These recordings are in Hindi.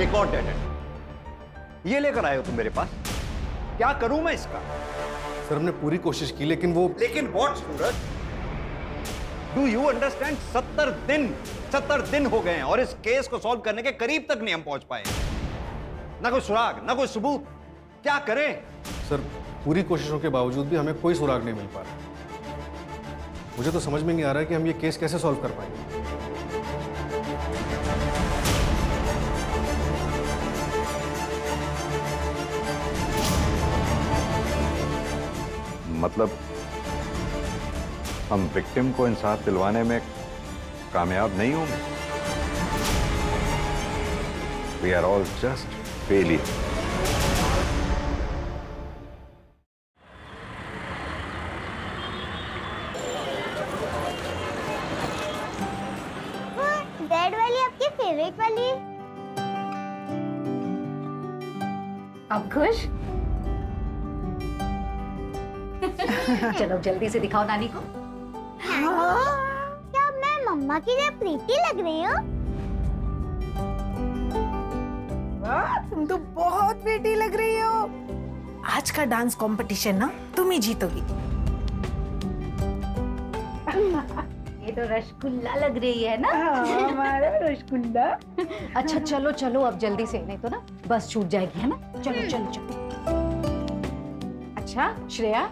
एक और डेड एंड ये लेकर आए हो तुम मेरे पास। क्या करूं मैं इसका? सर हमने पूरी कोशिश की लेकिन what Suraj? Do you understand? 70 दिन हो गए हैं और इस केस को सॉल्व करने के करीब तक नहीं हम पहुंच पाए। ना कोई सुराग, ना कोई सबूत। क्या करें? सर पूरी कोशिशों के बावजूद भी हमें कोई सुराग नहीं मिल पा रहा। मुझे तो समझ में नहीं आ रहा है कि हम ये केस कैसे सॉल्व कर पाएंगे। मतलब हम विक्टिम को इंसाफ दिलवाने में कामयाब नहीं होंगे। We are all just failure. Red वाली आपकी फेवरेट वाली? अब खुश? चलो जल्दी से दिखाओ नानी को। क्या मैं मम्मा की तरह प्रीति लग रही हूँ? वाह, तुम तो बहुत बेटी लग रही हो। आज का डांस कंपटीशन ना तुम ही जीतोगी। ये तो रसगुल्ला लग रही है ना? हमारा रसगुल्ला। अच्छा चलो चलो अब जल्दी से, नहीं तो ना बस छूट जाएगी, है ना? चलो चलो चलो। अच्छा श्रेया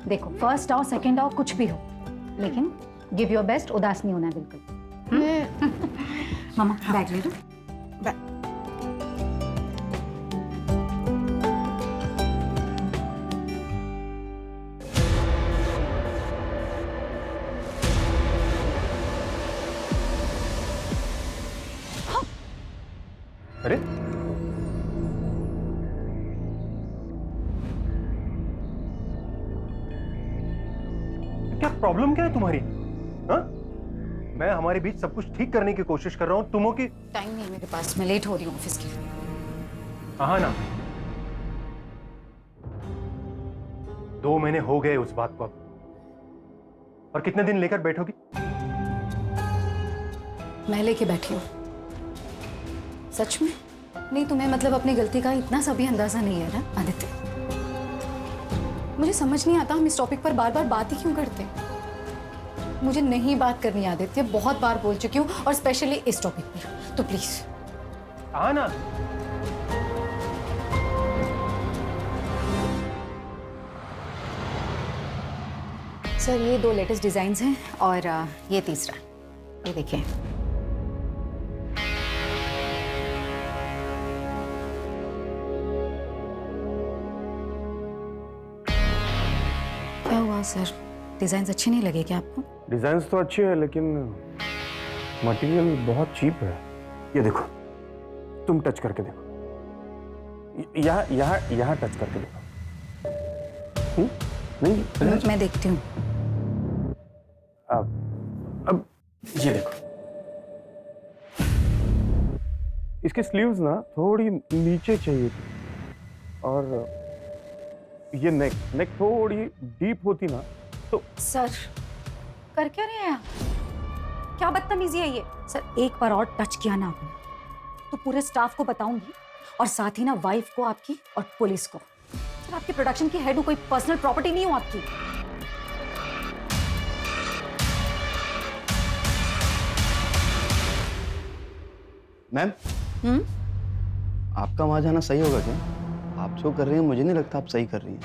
देखो, फर्स्ट आओ सेकंड आओ कुछ भी हो, लेकिन गिव योर बेस्ट। उदास नहीं होना बिल्कुल। मामा बैग ले लो। अरे क्या प्रॉब्लम क्या है तुम्हारी? हाँ? मैं हमारे बीच सब कुछ ठीक करने की कोशिश कर रहा हूँ, तुम हो कि टाइम नहीं मेरे पास, मैं लेट हो रही हूँ ऑफिस के लिए। हाँ ना, 2 महीने हो गए उस बात को अब, और कितने दिन लेकर बैठोगी? मैं लेके बैठी हूँ। सच में? नहीं तुम्हें मतलब अपनी गलती का इतना सा भी अंदाजा नहीं है ना आदित्य? मुझे समझ नहीं आता हम इस टॉपिक पर बार बार बात ही क्यों करते हैं। मुझे नहीं बात करनी आदित्य, बहुत बार बोल चुकी हूँ, और स्पेशली इस टॉपिक पर, तो प्लीज। हाँ ना, सर ये 2 लेटेस्ट डिजाइन हैं और ये तीसरा, ये देखिए। क्या हुआ सर, डिजाइन अच्छे नहीं लगे क्या आपको? डिजाइन्स तो अच्छे हैं लेकिन मटेरियल बहुत चीप है। ये देखो, तुम टच करके देखो, यहाँ यहाँ यहाँ टच करके देखो। नहीं मैं देखती हूँ। अब ये देखो, इसके स्लीव्स ना थोड़ी नीचे चाहिए थी, और ये नेक थोड़ी डीप होती ना तो। सर कर क्या रहे हैं आप? क्या बदतमीजी है ये? सर एक बार और टच किया ना आपने तो पूरे स्टाफ को बताऊंगी, और साथ ही ना वाइफ को आपकी और पुलिस को। सर आपके प्रोडक्शन की हेड हूं, कोई पर्सनल प्रॉपर्टी नहीं हूं आपकी। मैम, आपका वहां जाना सही होगा क्या? आप जो कर रही हैं मुझे नहीं लगता आप सही कर रही हैं।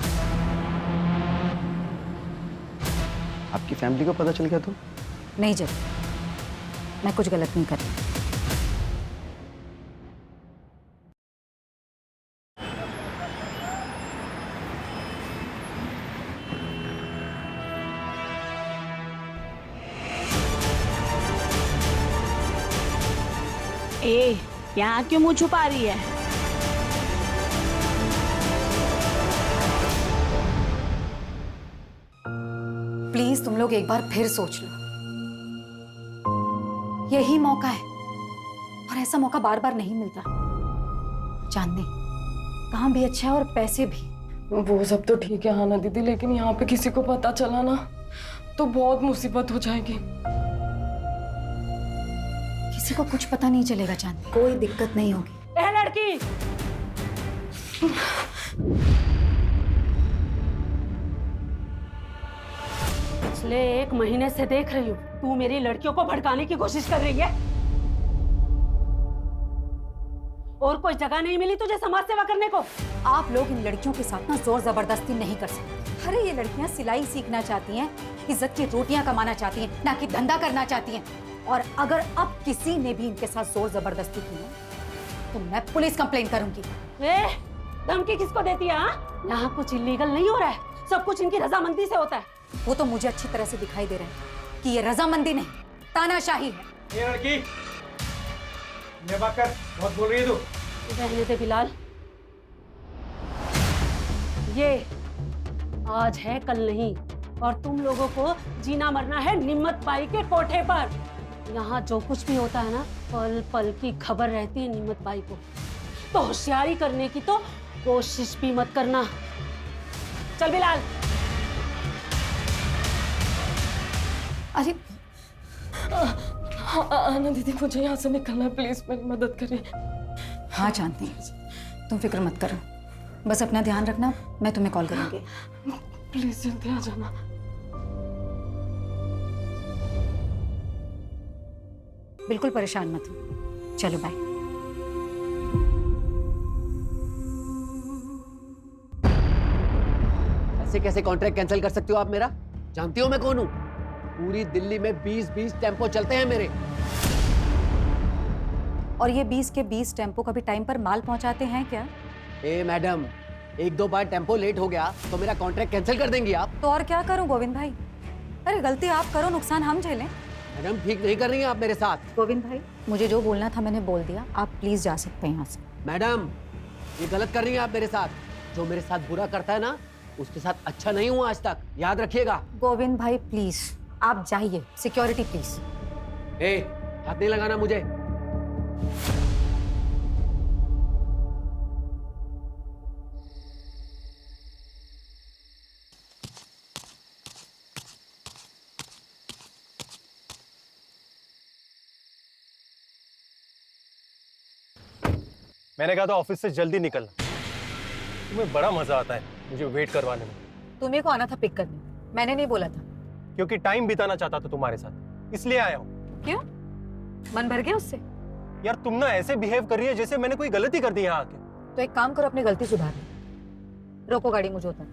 आपकी फैमिली को पता चल गया तो? नहीं जब मैं कुछ गलत नहीं कर रही। ए, यहाँ क्यों मुंह छुपा रही है? प्लीज तुम लोग एक बार फिर सोच लो, यही मौका है, और ऐसा मौका बार बार नहीं मिलता। चांदनी काम भी अच्छा है और पैसे भी। वो सब तो ठीक है हाँ ना दीदी, लेकिन यहाँ पे किसी को पता चला ना तो बहुत मुसीबत हो जाएगी। किसी को कुछ पता नहीं चलेगा चांदनी, कोई दिक्कत नहीं होगी। ए लड़की, पिछले 1 महीने से देख रही हूँ तू मेरी लड़कियों को भड़काने की कोशिश कर रही है। और कोई जगह नहीं मिली तुझे समाज सेवा करने को? आप लोग इन लड़कियों के साथ ना जोर जबरदस्ती नहीं कर सकते। अरे ये लड़कियां सिलाई सीखना चाहती हैं, इज्जत की रोटियां कमाना चाहती हैं, ना कि धंधा करना चाहती हैं। और अगर अब किसी ने भी इनके साथ जोर जबरदस्ती की ना, तो मैं पुलिस कंप्लेन करूंगी। धमकी किसको देती है? यहाँ कुछ इलीगल नहीं हो रहा है, सब कुछ इनकी रजामंदी से होता है। वो तो मुझे अच्छी तरह से दिखाई दे रहा है कि ये रजामंदी नहीं, तानाशाही है। ये लड़की, ये बात कर, बहुत बोल रही है तू। रहने दे बिलाल, ये आज है कल नहीं, और तुम लोगों को जीना मरना है निम्मत बाई के कोठे पर। यहाँ जो कुछ भी होता है ना, पल पल की खबर रहती है निम्मत बाई को। तो होशियारी करने की तो कोशिश भी मत करना। चल बिलाल। अरे आना दीदी, मुझे यहाँ से निकलना है, प्लीज मेरी मदद करिए। हाँ जानती, तुम फिक्र मत करो, बस अपना ध्यान रखना, मैं तुम्हें कॉल करूंगी। प्लीज जल्दी आ जाना। बिल्कुल परेशान मत हो, चलो बाय। ऐसे कैसे कॉन्ट्रैक्ट कैंसिल कर सकते हो आप मेरा? जानती हो मैं कौन हूँ? पूरी दिल्ली में 20-20 टेम्पो चलते हैं मेरे। और ये 20 के 20 टेम्पो कभी टाइम पर माल पहुंचाते हैं क्या? ए मैडम, 1-2 बार टेम्पो लेट हो गया तो मेरा कॉन्ट्रैक्ट कैंसिल कर देंगी आप? तो और क्या करूं गोविंद भाई? अरे गलती आप करो, नुकसान हम झेलें। मैडम ठीक नहीं कर रही हैं आप मेरे साथ। गोविंद भाई, मुझे जो बोलना था मैंने बोल दिया, आप प्लीज जा सकते हैं यहाँ से। मैडम ये गलत कर रही हैं आप मेरे साथ। जो मेरे साथ बुरा करता है ना, उसके साथ अच्छा नहीं हुआ आज तक, याद रखिएगा। गोविंद भाई प्लीज आप जाइए, सिक्योरिटी प्लीज। ए, हाथ नहीं लगाना मुझे। मैंने कहा था ऑफिस से जल्दी निकलना, तुम्हें बड़ा मजा आता है मुझे वेट करवाने में। तुम्हें को आना था पिक करने, मैंने नहीं बोला था। क्योंकि टाइम बिताना चाहता था तुम्हारे साथ, इसलिए आया हूँ। क्यों, मन भर गया उससे? यार तुम ना ऐसे बिहेव कर रही है जैसे मैंने कोई गलती कर दी यहाँ आके। तो एक काम करो, अपनी गलती सुधार लो। रोको गाड़ी, मुझे उतर।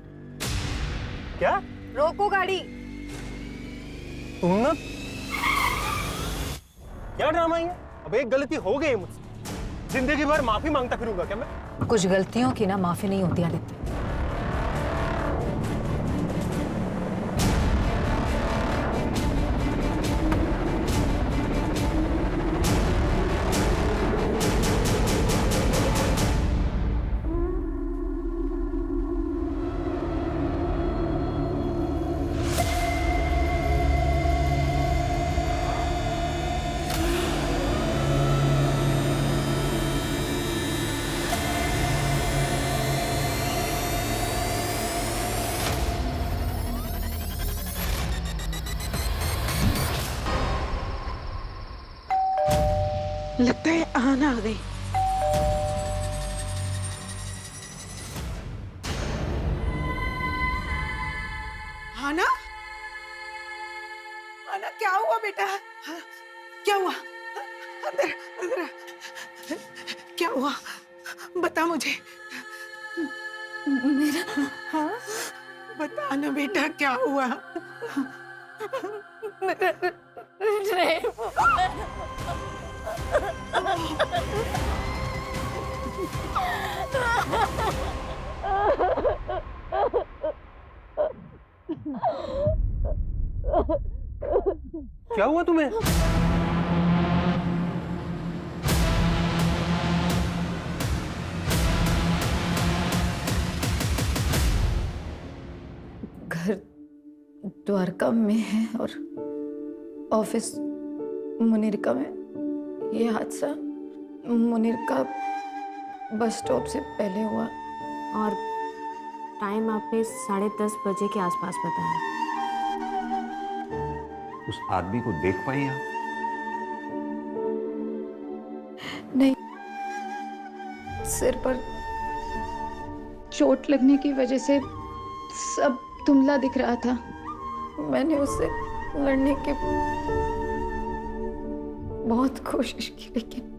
क्या? रोको गाड़ी। तुम ना क्या ड्रामा है? अब एक गलती हो गई मुझसे, जिंदगी भर माफी मांगता फिरूंगा क्या मैं? कुछ गलतियों की ना माफी नहीं होती आदित्य। लगता है आना आ गई। आना, आना क्या हुआ बेटा? हाँ, क्या हुआ? अंदर अंदर आ। क्या हुआ बता मुझे। मेरा, हाँ बता ना बेटा क्या हुआ? क्या हुआ तुम्हें? घर द्वारका में है और ऑफिस मुनीरका में। ये हादसा मुनीरका बस स्टॉप से पहले हुआ और टाइम आपने 10:30 बजे के आसपास बताया। उस आदमी को देख पाई आप? नहीं, सिर पर चोट लगने की वजह से सब धुंधला दिख रहा था। मैंने उससे लड़ने की बहुत कोशिश की, लेकिन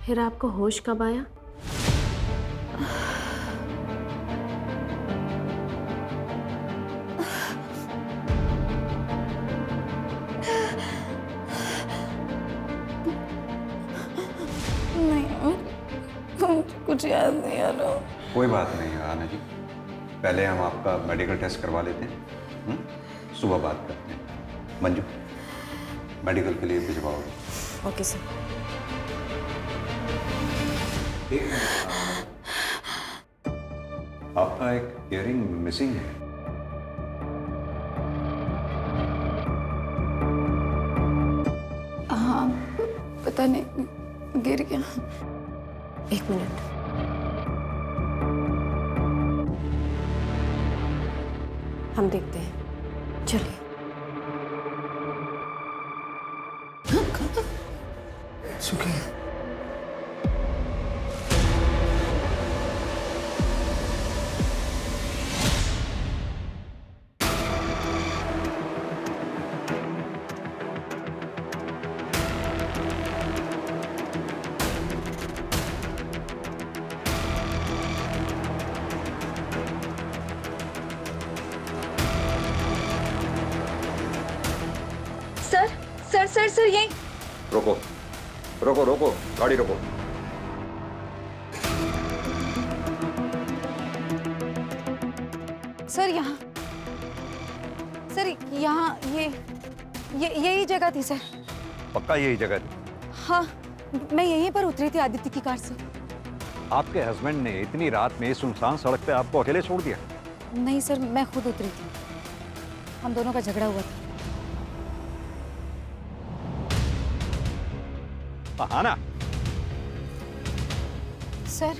फिर आपको होश कब आया? नहीं, कुछ याद नहीं आ रहा। कोई बात नहीं आना जी, पहले हम आपका मेडिकल टेस्ट करवा लेते हैं, सुबह बात करते हैं। मंजू, मेडिकल के लिए भिजवाओगे? Okay sir. आपका एक इयरिंग मिसिंग है। हाँ, पता नहीं, गिर गया। एक मिनट। हम देखते हैं, चलिए। सर सर सर सर यही। रोको रोको रोको, गाड़ी रोको। सर यहाँ, सर यहाँ ये यही जगह थी सर। पक्का यही जगह थी? हाँ, मैं यहीं पर उतरी थी आदित्य की कार से। आपके हस्बैंड ने इतनी रात में सुनसान सड़क पे आपको अकेले छोड़ दिया? नहीं सर, मैं खुद उतरी थी, हम दोनों का झगड़ा हुआ था। आना। सर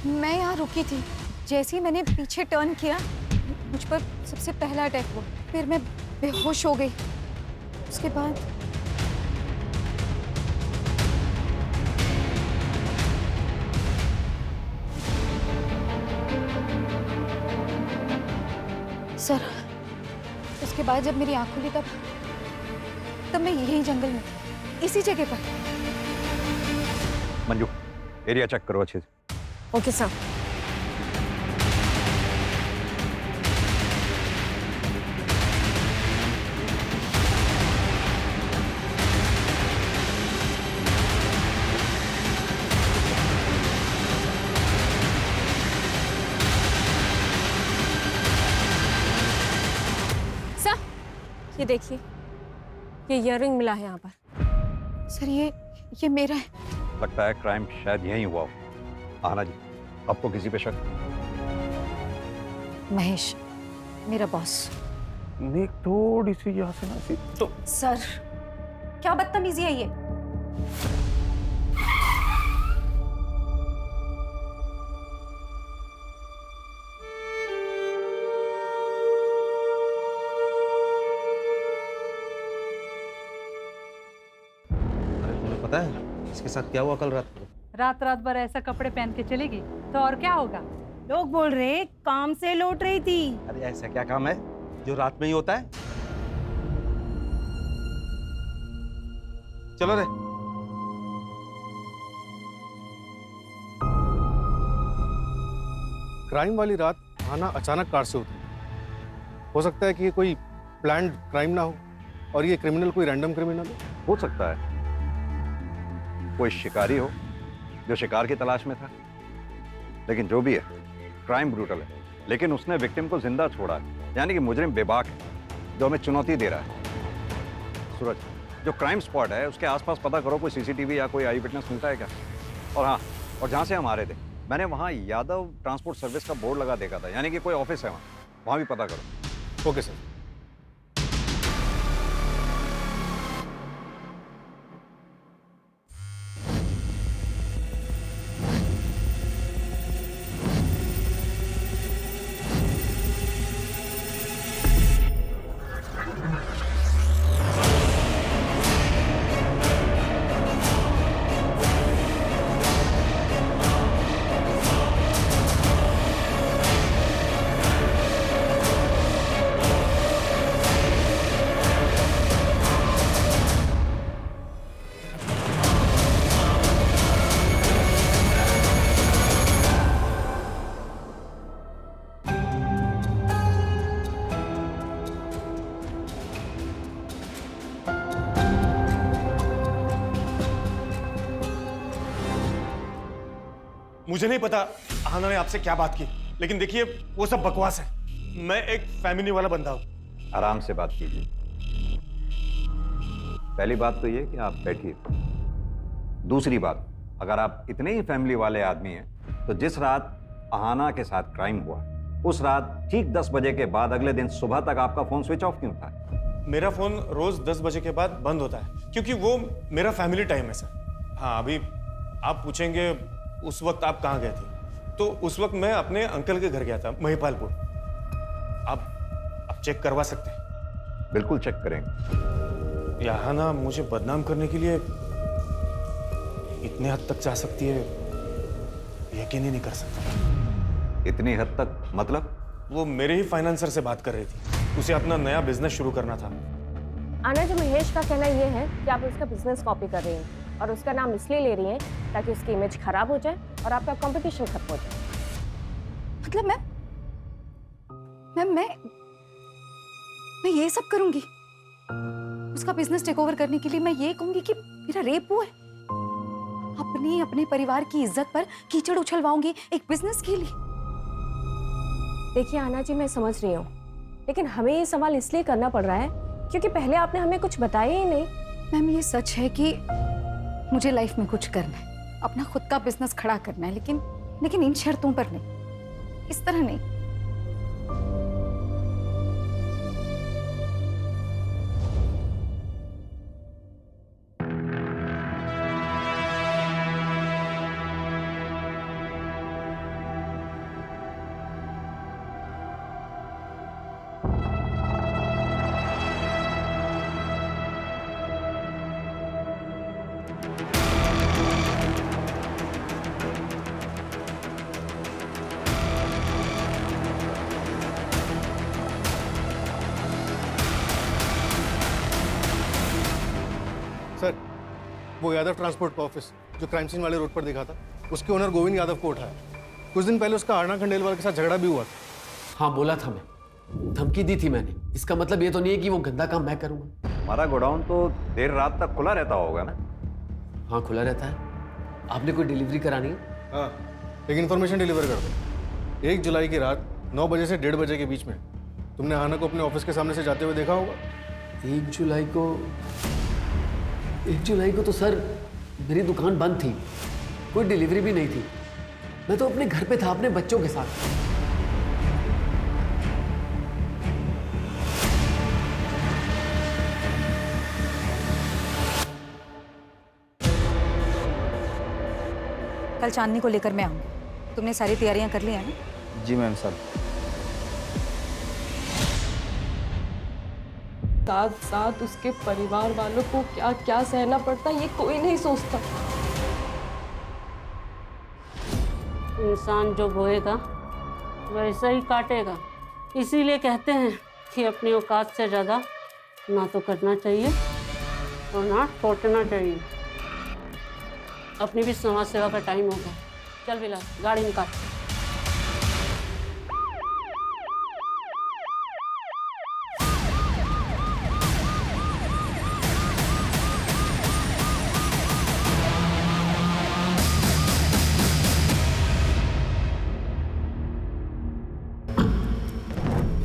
मैं यहाँ रुकी थी, जैसे ही मैंने पीछे टर्न किया मुझ पर सबसे पहला अटैक हुआ, फिर मैं बेहोश हो गई। उसके बाद सर, उसके बाद जब मेरी आँख खुली तब मैं यही जंगल में थी, इसी जगह पर। मंजू, एरिया चेक करो अच्छे से। Okay sir. सर, ये देखिए, ये इयररिंग मिला है यहाँ पर। सर ये मेरा है। लगता है क्राइम शायद यहीं हुआ हो। आना जी, आपको किसी पे शक? महेश, मेरा बॉस। नेक थोड़ी सी यहाँ से ना सी तो। सर, क्या बदतमीजी है ये? तुम्हें पता है इसके साथ क्या हुआ कल रात को? रात भर ऐसा कपड़े पहन के चलेगी तो और क्या होगा? लोग बोल रहे काम से लौट रही थी। अरे ऐसा क्या काम है जो रात में ही होता है? चलो रे। क्राइम वाली रात आना अचानक कार से उतरी। हो सकता है कि ये कोई प्लान्ड क्राइम ना हो और ये क्रिमिनल कोई रैंडम क्रिमिनल हो सकता है कोई शिकारी हो जो शिकार की तलाश में था। लेकिन जो भी है, क्राइम ब्रूटल है, लेकिन उसने विक्टिम को जिंदा छोड़ा है, यानी कि मुजरिम बेबाक है जो हमें चुनौती दे रहा है। सूरज, जो क्राइम स्पॉट है उसके आसपास पता करो कोई सीसीटीवी या कोई आई विटनेस मिलता है क्या? और हाँ, और जहाँ से हम आ रहे थे मैंने वहाँ यादव ट्रांसपोर्ट सर्विस का बोर्ड लगा देखा था, यानी कि कोई ऑफिस है वहाँ भी पता करो। Okay sir. मुझे नहीं पता आहाना ने आपसे क्या बात की, लेकिन देखिए वो सब बकवास है। मैं एक फैमिली वाला बंदा हूँ। आराम से बात कीजिए। पहली बात तो ये कि आप बैठिए। दूसरी बात, अगर आप इतने ही फैमिली वाले आदमी हैं तो जिस रात आहाना के साथ क्राइम हुआ उस रात ठीक 10 बजे के बाद अगले दिन सुबह तक आपका फोन स्विच ऑफ क्यों था? मेरा फोन रोज 10 बजे के बाद बंद होता है क्योंकि वो मेरा फैमिली टाइम है सर। हाँ, अभी आप पूछेंगे उस वक्त आप कहाँ गए थे, तो उस वक्त मैं अपने अंकल के घर गया था महिपालपुर। आप चेक करवा सकते हैं। बिल्कुल चेक करेंगे। आहाना मुझे बदनाम करने के लिए इतने हद तक जा सकती है, यकीन ही नहीं कर सकता। इतनी हद तक मतलब? वो मेरे ही फाइनेंसर से बात कर रही थी, उसे अपना नया बिजनेस शुरू करना था। आना जी, महेश का कहना ये है कि आप उसका बिजनेस कॉपी कर रही हैं और उसका नाम इसलिए ले रही हैं ताकि उसकी इमेज खराब हो जाए और आपका कंपटीशन खत्म हो जाए। मतलब मैं ये सब करूंगी उसका बिजनेस टेक ओवर करने के लिए? मैं ये कहूंगी कि मेरा रेप हुआ है? अपने परिवार की इज्जत पर कीचड़ उछलवाऊंगी एक बिजनेस के लिए? देखिए आना जी, मैं समझ रही हूँ, लेकिन हमें ये सवाल इसलिए करना पड़ रहा है क्योंकि पहले आपने हमें कुछ बताया ही नहीं। मैम, ये सच है कि मुझे लाइफ में कुछ करना है, अपना खुद का बिजनेस खड़ा करना है, लेकिन इन शर्तों पर नहीं, इस तरह नहीं। सर, वो यादव ट्रांसपोर्ट का ऑफिस जो क्राइम सीन वाले रोड पर दिखा था, उसके ओनर गोविंद यादव को उठाया। कुछ दिन पहले उसका आरना खंडेलवाल के साथ झगड़ा भी हुआ था। हाँ, बोला था, मैं धमकी दी थी मैंने। इसका मतलब ये तो नहीं है कि वो गंदा काम मैं करूंगा। हमारा गोडाउन तो देर रात तक खुला रहता होगा ना? हाँ, खुला रहता है। आपने कोई डिलीवरी करानी है? हाँ, एक इन्फॉर्मेशन डिलीवर कर दो। 1 जुलाई की रात 9 बजे से 1:30 बजे के बीच में तुमने आहाना को अपने ऑफिस के सामने से जाते हुए देखा होगा। 1 जुलाई को तो सर मेरी दुकान बंद थी, कोई डिलीवरी भी नहीं थी। मैं तो अपने घर पे था अपने बच्चों के साथ। कल चांदनी को लेकर मैं आऊंगी। तुमने सारी तैयारियां कर ली हैं ना? जी मैम साहब। साथ साथ उसके परिवार वालों को क्या क्या सहना पड़ता ये कोई नहीं सोचता। इंसान जो बोएगा वैसा ही काटेगा। इसीलिए कहते हैं कि अपनी औकात से ज़्यादा ना तो करना चाहिए और ना छोड़ना चाहिए। अपनी भी समाज सेवा का टाइम हो गया। चल बिला, गाड़ी निकाल।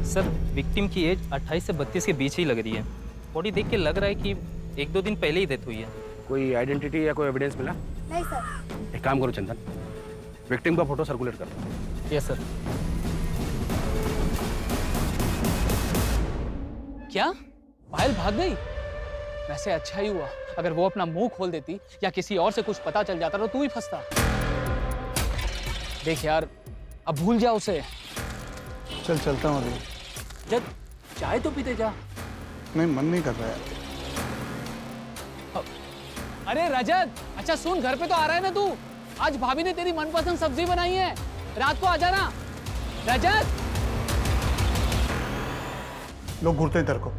सर, विक्टिम की एज 28 से 32 के बीच ही लग रही है। बॉडी देख के लग रहा है कि 1-2 दिन पहले ही डेथ हुई है। कोई आइडेंटिटी या कोई एविडेंस मिला? नहीं सर। एक काम करो चंदन, विक्टिम का फोटो सर्कुलेट कर दो। Yes sir. क्या पायल भाग गई? वैसे अच्छा ही हुआ, अगर वो अपना मुंह खोल देती या किसी और से कुछ पता चल जाता तो तू ही फंसता। देख यार, अब भूल जा उसे। चलता हूँ अभी। जब चाय तो पीते जा। नहीं, मन नहीं कर रहा है। अरे रजत, अच्छा सुन, घर पे तो आ रहा है ना तू? आज भाभी ने तेरी मनपसंद सब्जी बनाई है, रात को आ जाना। रजत, लोग घूरते हैं तेरे को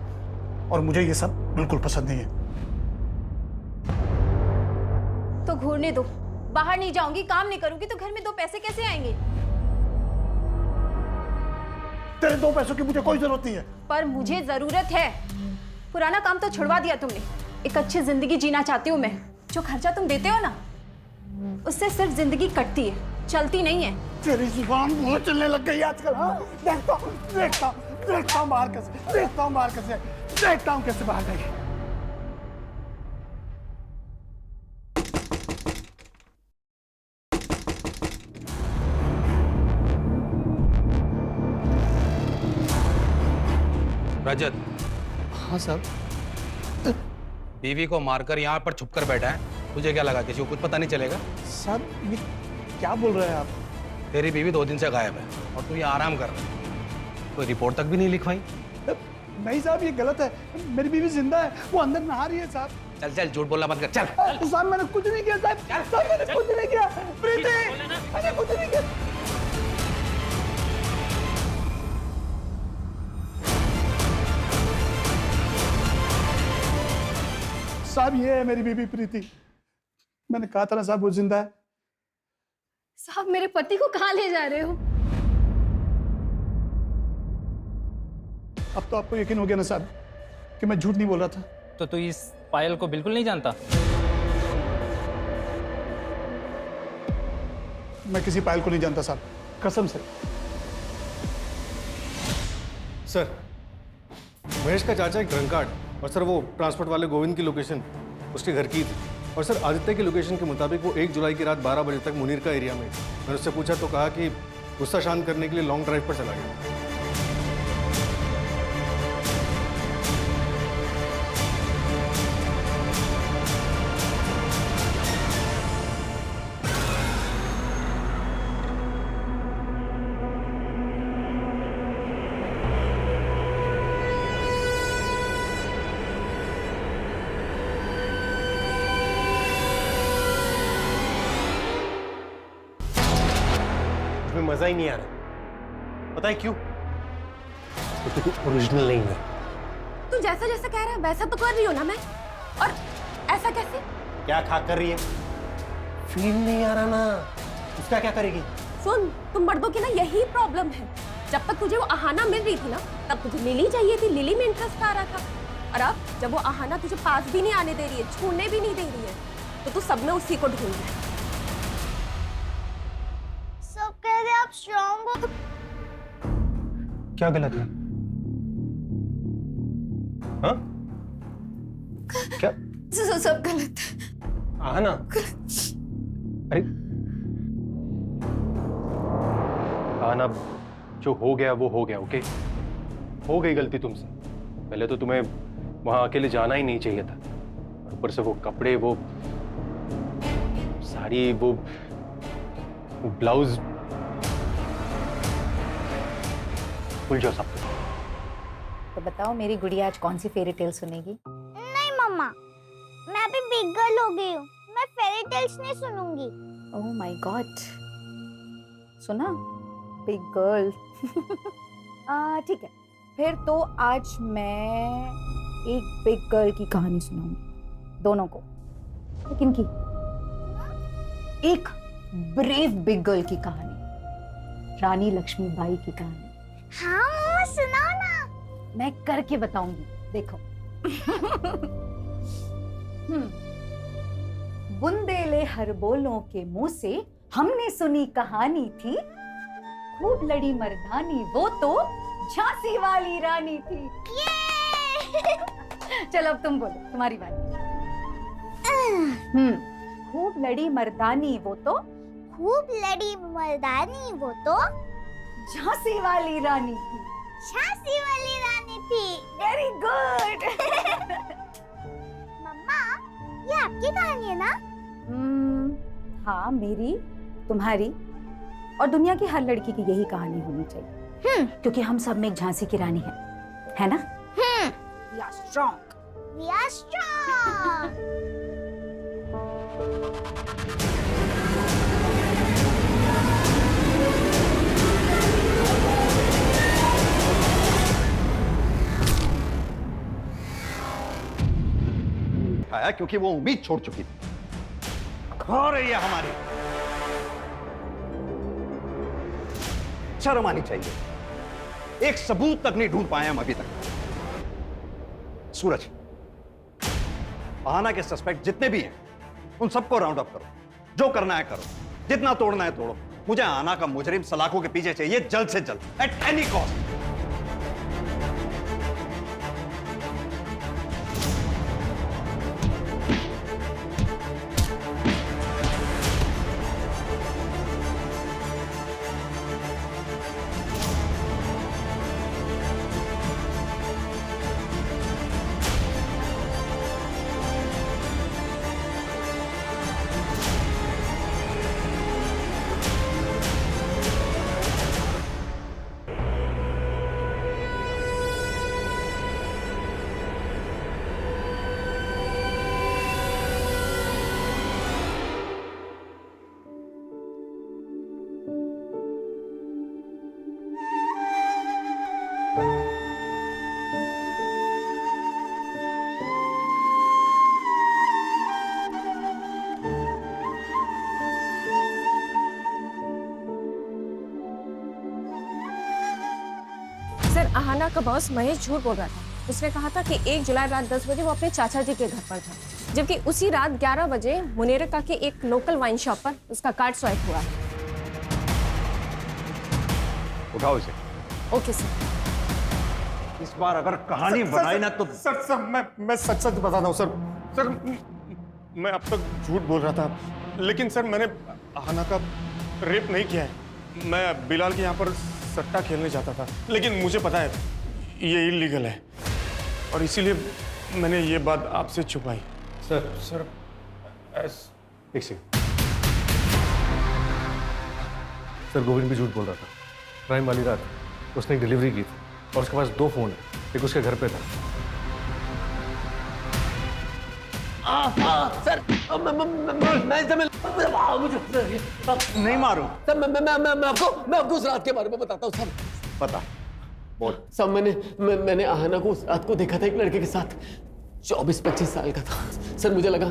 और मुझे ये सब बिल्कुल पसंद नहीं है। तो घूरने दो, बाहर नहीं जाऊंगी, काम नहीं करूंगी तो घर में 2 पैसे कैसे आएंगे? तेरे 2 पैसों की मुझे कोई जरूरत नहीं है। पर मुझे जरूरत है। पुराना काम तो छुड़वा दिया तुमने। एक अच्छी जिंदगी जीना चाहती हूँ मैं। जो खर्चा तुम देते हो ना, उससे सिर्फ जिंदगी कटती है। चलती नहीं है। तेरी जुबान बहुत चलने लग गई आजकल। हाँ? देखता हूँ बाहर कैसे बाहर गई। रजत। हाँ सर। बीवी को मारकर यहाँ पर छुपकर बैठा है, तुझे क्या लगा किसी को कुछ पता नहीं चलेगा? सर ये क्या बोल रहे हैं आप? तेरी बीवी 2 दिन से गायब है और तू यहाँ आराम कर रहा है, कोई रिपोर्ट तक भी नहीं लिखवाई। नहीं साहब ये गलत है, मेरी बीवी जिंदा है, वो अंदर नहा रही है साहब। चल चल झूठ बोलना बंद कर, चल। साहब मैंने कुछ नहीं किया साहब, मैंने कुछ नहीं किया। प्रीति मैंने कुछ नहीं किया। साहब ये है मेरी बीबी प्रीति, मैंने कहा था ना साहब वो जिंदा है। साहब मेरे पति को कहाँ ले जा रहे हो? अब तो आपको यकीन हो गया ना साहब कि मैं झूठ नहीं बोल रहा था। तो तू इस पायल को बिल्कुल नहीं जानता? मैं किसी पायल को नहीं जानता साहब, कसम से। सर, महेश का चाचा एक ड्रंकार्ड और सर वो ट्रांसपोर्ट वाले गोविंद की लोकेशन उसके घर की थी। और सर आदित्य की लोकेशन के मुताबिक वो 1 जुलाई की रात 12 बजे तक मुनीर का एरिया में। मैंने उससे पूछा तो कहा कि गुस्सा शांत करने के लिए लॉन्ग ड्राइव पर चला गया। मजा ही नहीं आ रहा, पता है क्यों? क्योंकि तू ओरिजिनल नहीं है। तू जैसा जैसा कह रहा है वैसा तो कर रही हो ना मैं, और ऐसा कैसे? क्या खा कर रही है? फील नहीं आ रहा ना, उसका क्या करेगी? सुन, तुम मर्दों की ना यही प्रॉब्लम है। जब तक तुझे वो आहाना मिल रही थी ना, तब तुझे लिली चाहिए थी, लिली में इंटरेस्ट आ रहा था। और अब जब वो आहाना तुझे पास भी नहीं आने दे रही है, छूने भी नहीं दे रही है, तो तू सब में उसी को ढूंढ रहा है। सब कह रहे आप स्ट्रॉन्ग हो। क्या गलत है? हाँ? क्या? सब गलत है। आहाना, अरे आहाना, जो हो गया वो हो गया, ओके? हो गई गलती तुमसे। पहले तो तुम्हें वहां अकेले जाना ही नहीं चाहिए था, और ऊपर से वो कपड़े, वो साड़ी, वो ब्लाउज, भूल जाओ सब। तो बताओ मेरी गुड़िया आज कौन सी फेरी टेल सुनेगी? नहीं मम्मा, मैं अभी बिग गर्ल हो गई हूँ, मैं फेरी टेल्स नहीं सुनूंगी। ओह माय गॉड, सुना? Big girl. ठीक है, फिर तो आज मैं एक बिग गर्ल की कहानी सुनाऊंगी दोनों को। लेकिन की एक ब्रेव बिग गर्ल की कहानी, रानी लक्ष्मीबाई की कहानी। हाँ मम्मा सुनाओ ना। मैं करके बताऊंगी, देखो। बुंदेले हर बोलों के मुंह से हमने सुनी कहानी थी, खूब लड़ी मर्दानी वो तो झांसी वाली रानी थी। चलो अब तुम बोलो, तुम्हारी बारी। खूब लड़ी मर्दानी वो तो, खूब लड़ी मर्दानी वो तो झांसी वाली रानी थी। झांसी वाली रानी थी। Very good. मम्मा, ये आपकी कहानी है ना? हाँ, मेरी, तुम्हारी और दुनिया की हर लड़की की यही कहानी होनी चाहिए। क्योंकि हम सब में एक झांसी की रानी है ना? We are strong. We are strong. आया क्योंकि वो उम्मीद छोड़ चुकी थी। खा रही है हमारी। शर्म आनी चाहिए। एक सबूत तक नहीं ढूंढ पाए हम अभी तक। सूरज, आहाना के सस्पेक्ट जितने भी हैं, उन सबको राउंड अप करो। जो करना है करो, जितना तोड़ना है तोड़ो। मुझे आना का मुजरिम सलाखों के पीछे चाहिए जल्द से जल्द, at any cost. Sir, Aahana का बॉस महेश झूठ बोल रहा था। उसने कहा था कि 1 जुलाई रात 10 बजे वो अपने चाचा जी के घर पर था, जबकि उसी रात 11 बजे मुनेरका के एक लोकल वाइन शॉप पर उसका कार्ड स्वाइप हुआ है। उठाओ इसे। Okay sir. इस बार अगर कहानी बनाई ना तो सर मैं सच बता रहा हूँ सर। मैं अब तक झूठ बोल रहा था, लेकिन सर मैंने आहाना का रेप नहीं किया है। मैं बिलाल के यहाँ पर सट्टा खेलने जाता था, लेकिन मुझे पता है ये इलीगल है और इसीलिए मैंने ये बात आपसे छुपाई। सर एक सेकंड। सर गोविंद भी झूठ बोल रहा था। प्राइम वाली रात उसने एक डिलीवरी की थी और उसके पास 2 फोन है, एक उसके घर पे था। सर नहीं मारो सर। मैं आपको उस रात के बारे में बताता हूँ सर। पता बोल। सब मैंने आहाना को उस रात को देखा था एक लड़के के साथ, 24-25 साल का था सर। मुझे लगा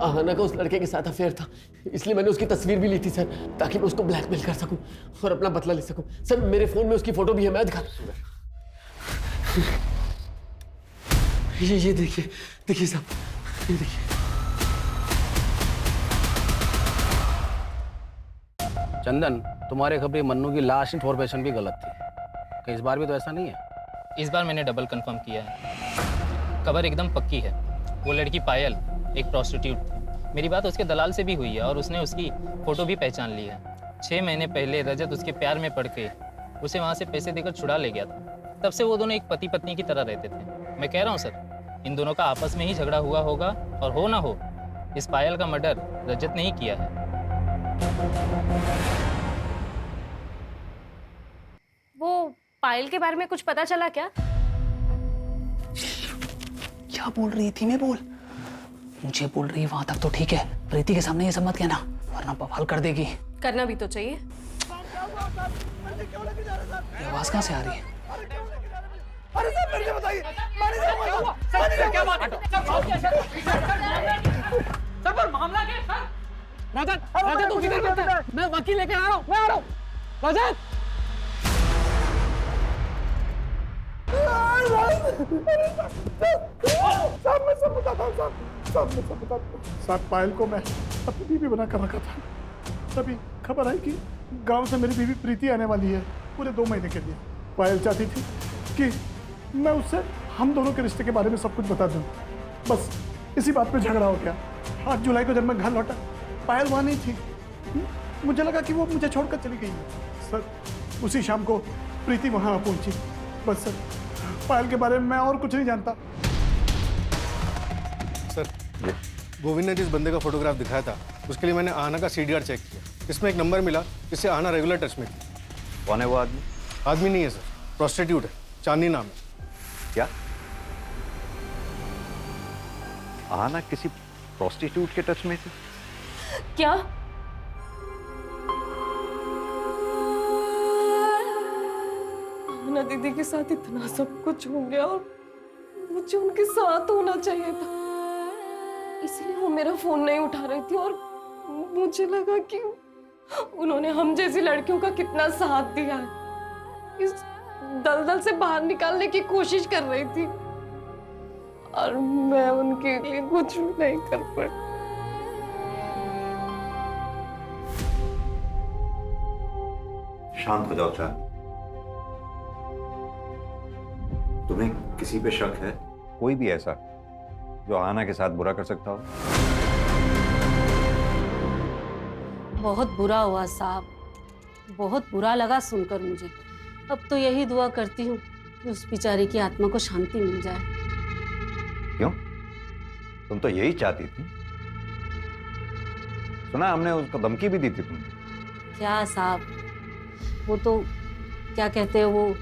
आहाना का उस लड़के के साथ अफेयर था, इसलिए मैंने उसकी तस्वीर भी ली थी सर, ताकि मैं उसको ब्लैकमेल कर सकूं और अपना बदला ले सकूं। सर मेरे फोन में उसकी फोटो भी है, मैं दिखा। ये देखिए साहब, ये देखिए। चंदन, तुम्हारे खबरी मन्नू की लास्ट इन्फॉर्मेशन भी गलत थी। कि इस बार भी तो ऐसा नहीं है? इस बार मैंने डबल कंफर्म किया है, खबर एकदम पक्की है। वो लड़की पायल एक प्रोस्टिट्यूट थी। मेरी बात उसके दलाल से भी हुई है और उसने उसकी फ़ोटो भी पहचान ली है। 6 महीने पहले रजत उसके प्यार में पड़ के उसे वहाँ से पैसे देकर छुड़ा ले गया था। तब से वो दोनों एक पति पत्नी की तरह रहते थे। मैं कह रहा हूँ सर, इन दोनों का आपस में ही झगड़ा हुआ होगा, और हो ना हो इस पायल का मर्डर रजत ने ही किया है। वो पायल के बारे में कुछ पता चला क्या? क्या बोल रही थी? मैं बोल, मुझे बोल रही वहां तक तो ठीक है, प्रीति के सामने ये सब मत कहना वरना बवाल कर देगी। करना भी तो चाहिए। ये आवाज कहाँ से आ रही है? अरे सर मेरे को बताइए, क्या बात है? सर पर मामला क्या है सर? रजत तू किधर रहता है? मैं वकील लेकर आ रहा हूँ। रजत साहब मैं सब बताता हूँ साहब पायल को मैं अपनी बीवी बना कर रखा था। तभी खबर आई कि गांव से मेरी बीवी प्रीति आने वाली है पूरे 2 महीने के लिए। पायल चाहती थी कि मैं उससे हम दोनों के रिश्ते के बारे में सब कुछ बता दूं। बस इसी बात पे झगड़ा हो गया। 8 जुलाई को जब मैं घर लौटा, पायल वहाँ नहीं थी। मुझे लगा कि वो मुझे छोड़कर चली गई है। सर उसी शाम को प्रीति वहाँ पहुंची। बस सर पायल के बारे में मैं और कुछ नहीं जानता। सर गोविंद ने जिस बंदे का फोटोग्राफ दिखाया था उसके लिए मैंने आहाना का CDR चेक किया। इसमें एक नंबर मिला जिससे आहाना रेगुलर टच में थी। कौन है वो आदमी? आदमी नहीं है सर, प्रोस्टिट्यूट है, चांदनी नाम है। क्या आहाना किसी प्रोस्टिट्यूट के टच में थी? क्या? आहाना दीदी के साथ इतना सब कुछ हो गया और मुझे उनके साथ होना चाहिए था, इसलिए वो मेरा फोन नहीं उठा रही थी। और मुझे लगा कि उन्होंने हम जैसी लड़कियों का कितना साथ दिया है, इस दलदल से बाहर निकालने की कोशिश कर रही थी और मैं उनके लिए कुछ भी नहीं कर पाई। शांत हो जाओ चांद। तुम्हें किसी पे शक है? कोई भी ऐसा जो आहाना के साथ बुरा कर सकता हो? बहुत बुरा हुआ साहब, बहुत बुरा लगा सुनकर मुझे। अब तो यही दुआ करती हूँ कि उस बेचारी की आत्मा को शांति मिल जाए। क्यों? तुम तो यही चाहती थी। सुना हमने उसको धमकी भी दी थी तुमने। क्या साहब, वो तो क्या कहते हैं वो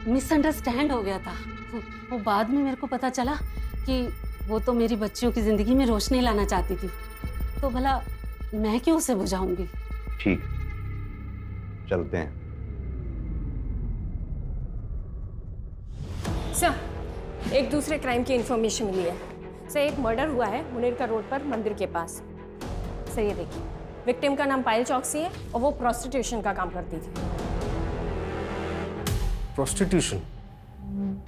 मिसअंडरस्टैंड हो गया था। वो बाद में मेरे को पता चला कि वो तो मेरी बच्चियों की जिंदगी में रोशनी लाना चाहती थी, तो भला मैं क्यों उसे बुझाऊंगी। ठीक, चलते हैं। सर, एक दूसरे क्राइम की इंफॉर्मेशन मिली है। सर, एक मर्डर हुआ है मुनीर का रोड पर मंदिर के पास। सर ये देखिए, विक्टिम का नाम पायल चौकसी है और वो प्रोस्टिट्यूशन का काम करती थी। प्रोस्टिट्यूशन?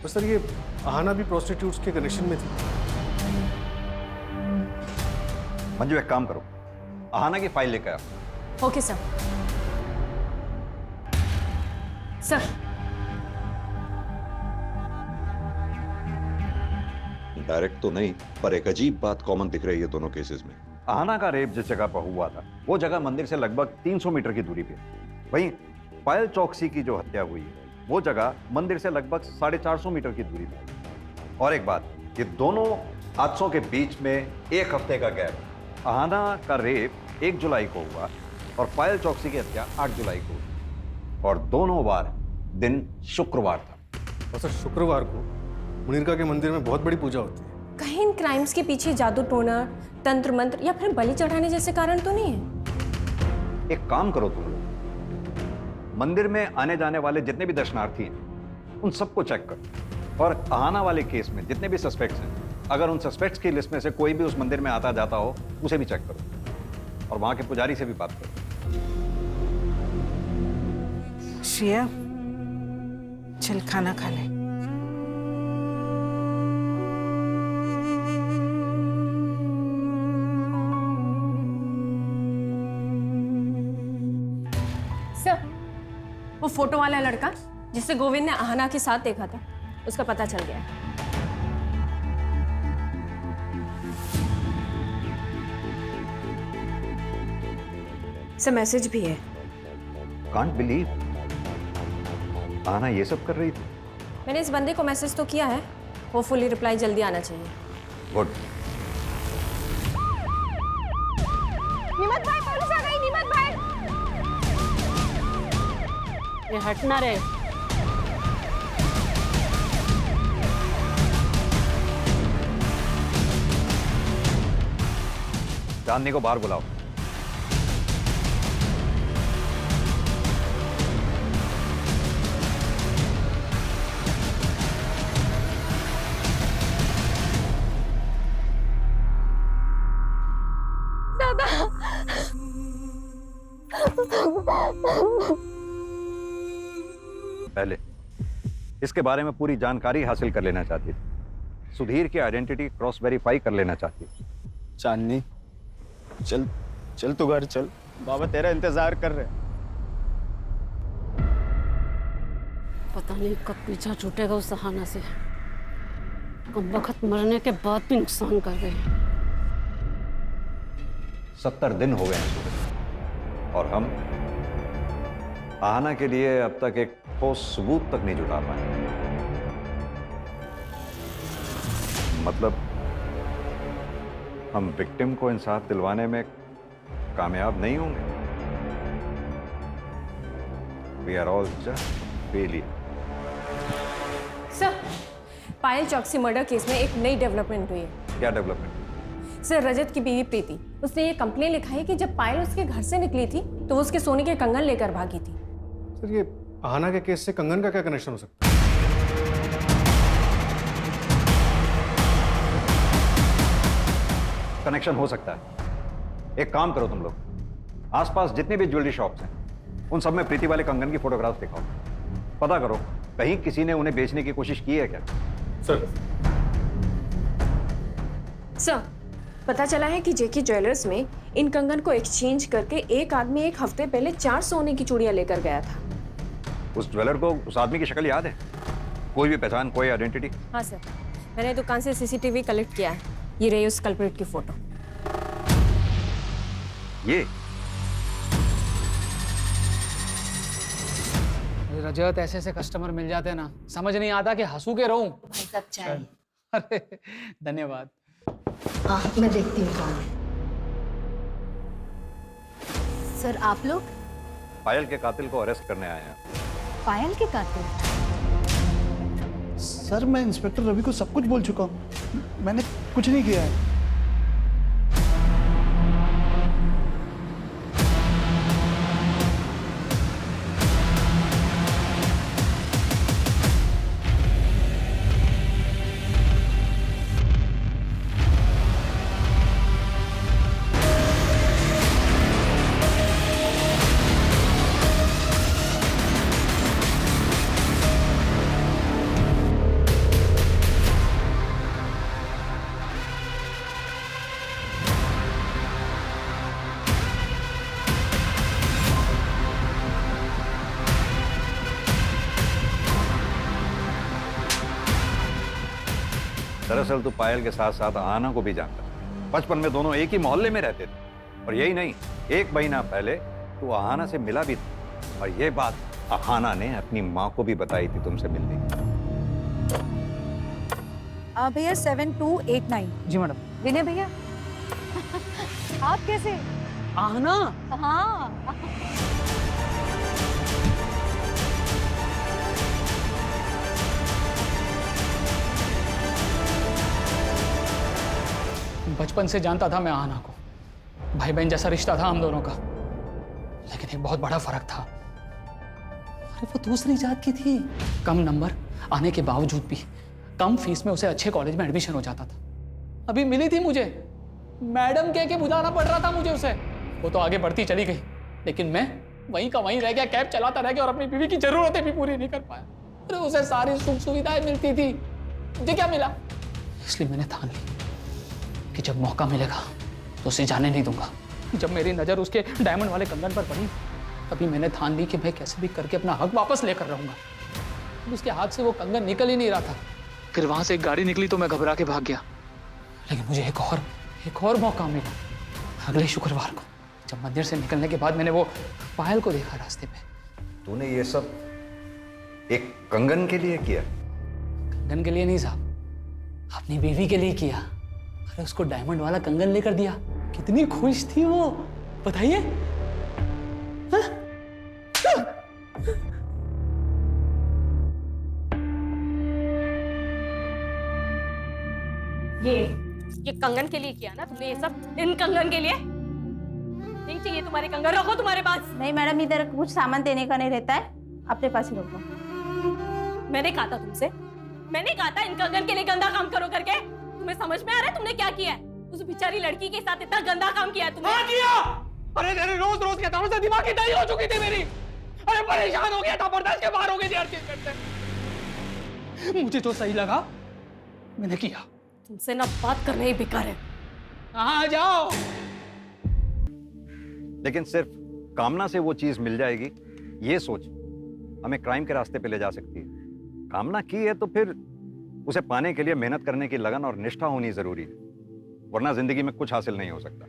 तो सर ये आहाना भी प्रोस्टिट्यूट्स के कनेक्शन में थी। मंजू एक काम करो, आहाना की फाइल लेकर आओ। Okay sir. सर, डायरेक्ट तो नहीं, पर एक अजीब बात कॉमन दिख रही है दोनों केसेस में। आहाना का रेप जिस जगह पर हुआ था वो जगह मंदिर से लगभग 300 मीटर की दूरी पे। वहीं पायल चौकसी की जो हत्या हुई है वो जगह मंदिर से लगभग 450 मीटर की दूरी पे। और एक बात, ये दोनों हादसों के बीच में 1 हफ्ते का गैप। आहाना का रेप 1 जुलाई को हुआ और पायल चौकसी की हत्या 8 जुलाई को हुई, और दोनों बार दिन शुक्रवार था। और सर शुक्रवार को मुनीरका के मंदिर में बहुत बड़ी पूजा होती है। कहीं इन क्राइम्स के पीछे जादू टोना, तंत्र मंत्र या फिर बलि चढ़ाने जैसे कारण तो नहीं है? एक काम करो तुम लोग, मंदिर में आने जाने वाले जितने भी दर्शनार्थी हैं उन सबको चेक करो, और आहाना वाले केस में जितने भी सस्पेक्ट्स हैं, अगर उन सस्पेक्ट्स की लिस्ट में से कोई भी उस मंदिर में आता जाता हो उसे भी चेक करो, और वहां के पुजारी से भी बात करो। श्रेया, चल खाना खा ले। सर, वो फोटो वाला लड़का जिसे गोविंद ने आहाना के साथ देखा था, उसका पता चल गया है। सर, मैसेज भी है। कांट बिलीव आहाना ये सब कर रही थी। मैंने इस बंदे को मैसेज तो किया है, होपफुली रिप्लाई जल्दी आना चाहिए। गुड। निमत भाई, पुलिस आ गई। निमत भाई, ये हटना रे। चांदनी को बाहर बुलाओ। पहले इसके बारे में पूरी जानकारी हासिल कर लेना चाहती थी। सुधीर की आइडेंटिटी क्रॉस वेरीफाई कर लेना चाहती थी। चांदनी, चल चल तू घर चल, बाबा तेरा इंतजार कर रहे हैं। पता नहीं कब पीछा छूटेगा उस आहाना से। कम वक्त मरने के बाद भी नुकसान कर गए। 70 दिन हो गए हैं सूरज, और हम आहाना के लिए अब तक एक ठोस सबूत तक नहीं जुटा पाए। मतलब हम विक्टिम को इंसाफ दिलवाने में कामयाब नहीं होंगे। We are all just failure. Sir, Payal Chouksey murder case में एक नई डेवलपमेंट हुई है। क्या डेवलपमेंट? सर, रजत की बीवी प्रीति, उसने ये कंप्लेन लिखा है कि जब पायल उसके घर से निकली थी तो वो उसके सोने के कंगन लेकर भागी थी। सर ये आहाना के केस से कंगन का क्या कनेक्शन हो सकता है? कनेक्शन हो सकता है। एक काम करो तुम लोग, आसपास जितने भी ज्वेलरी शॉप्स हैं उन सब में प्रीति वाले कंगन की फोटोग्राफ दिखाओ। पता करो कहीं किसी ने उन्हें बेचने की कोशिश की है क्या। सर पता चला है कि जेके ज्वेलर्स में इन कंगन को एक्सचेंज करके एक आदमी एक हफ्ते पहले 4 सोने की चूड़ियां लेकर गया था। उस ज्वेलर को उस आदमी की शक्ल याद है? कोई भी पहचान, कोई आइडेंटिटी? हाँ सर, मैंने दुकान से सीसीटीवी कलेक्ट किया है। ये रही उस कल्प्रिट की फोटो। ये रजत, ऐसे ऐसे कस्टमर मिल जाते हैं ना, समझ नहीं आता कि हंसू के रहूं। सब चाय। अरे धन्यवाद। मैं देखती हूँ कौन है। सर आप लोग? पायल के कातिल को अरेस्ट करने आए हैं। पायल के कातिल? सर मैं इंस्पेक्टर रवि को सब कुछ बोल चुका हूँ, मैंने कुछ नहीं किया है। दरअसल तू पायल के साथ साथ आहाना को भी जानता है। बचपन में दोनों एक ही मोहल्ले में रहते थे। और यही नहीं, 1 महीना पहले तू आहाना से मिला भी था। और ये बात आहाना ने अपनी माँ को भी बताई थी तुमसे मिलने। भैया 7289। जी मैडम। विनय भैया आप कैसे? आहाना? हाँ। बचपन से जानता था मैं आहाना को, भाई बहन जैसा रिश्ता था हम दोनों का। लेकिन एक बहुत बड़ा फर्क था, अरे वो दूसरी जात की थी। कम नंबर आने के बावजूद भी कम फीस में उसे अच्छे कॉलेज में एडमिशन हो जाता था। अभी मिली थी मुझे, मैडम कह के बुलाना पड़ रहा था मुझे उसे। वो तो आगे बढ़ती चली गई, लेकिन मैं वहीं का वहीं रह गया, कैब चलाता रह गया और अपनी बीवी की जरूरतें भी पूरी नहीं कर पाया। अरे उसे सारी सुख सुविधाएं मिलती थी, मुझे क्या मिला? इसलिए मैंने ठान ली कि जब मौका मिलेगा तो उसे जाने नहीं दूंगा। जब मेरी नजर उसके डायमंड वाले कंगन पर पड़ी, तभी मैंने ठान ली कि मैं कैसे भी करके अपना हक वापस लेकर रहूंगा। उसके हाथ से वो कंगन निकल ही नहीं रहा था। फिर वहां से एक गाड़ी निकली तो मैं घबरा के भाग गया। लेकिन मुझे एक और मौका मिला अगले शुक्रवार को, जब मंदिर से निकलने के बाद मैंने वो पायल को देखा रास्ते पे। तूने ये सब एक कंगन के लिए किया? कंगन के लिए नहीं साहब, अपनी बीवी के लिए किया। अरे उसको डायमंड वाला कंगन लेकर दिया, कितनी खुश थी वो, बताइए। ये कंगन के लिए किया ना तुमने ये सब? इन कंगन के लिए नहीं चाहिए तुम्हारे कंगन, रखो तुम्हारे पास। नहीं मैडम, इधर कुछ सामान देने का नहीं रहता है, अपने पास ही रखो। मैंने कहा था तुमसे, मैंने कहा था इन कंगन के लिए गंदा काम करो करके। तुम्हें समझ में आ रहा है तुमने क्या किया है? उस बेचारी लड़की के साथ इतना गंदा काम किया है तुमने। हाँ किया। अरे तेरे रोज रोज के तारों से दिमाग की दही हो चुकी थी मेरी। अरे परेशान हो गया था, बर्दाश्त के बाहर हो गई थी हर चीज करते। मुझे जो सही लगा मैंने किया। तुमसे ना बात करना ही बेकार है। हाँ जाओ। लेकिन सिर्फ कामना से वो चीज मिल जाएगी, ये सोच हमें क्राइम के रास्ते पे ले जा सकती है। कामना की है तो फिर उसे पाने के लिए मेहनत करने की लगन और निष्ठा होनी जरूरी है, वरना जिंदगी में कुछ हासिल नहीं हो सकता।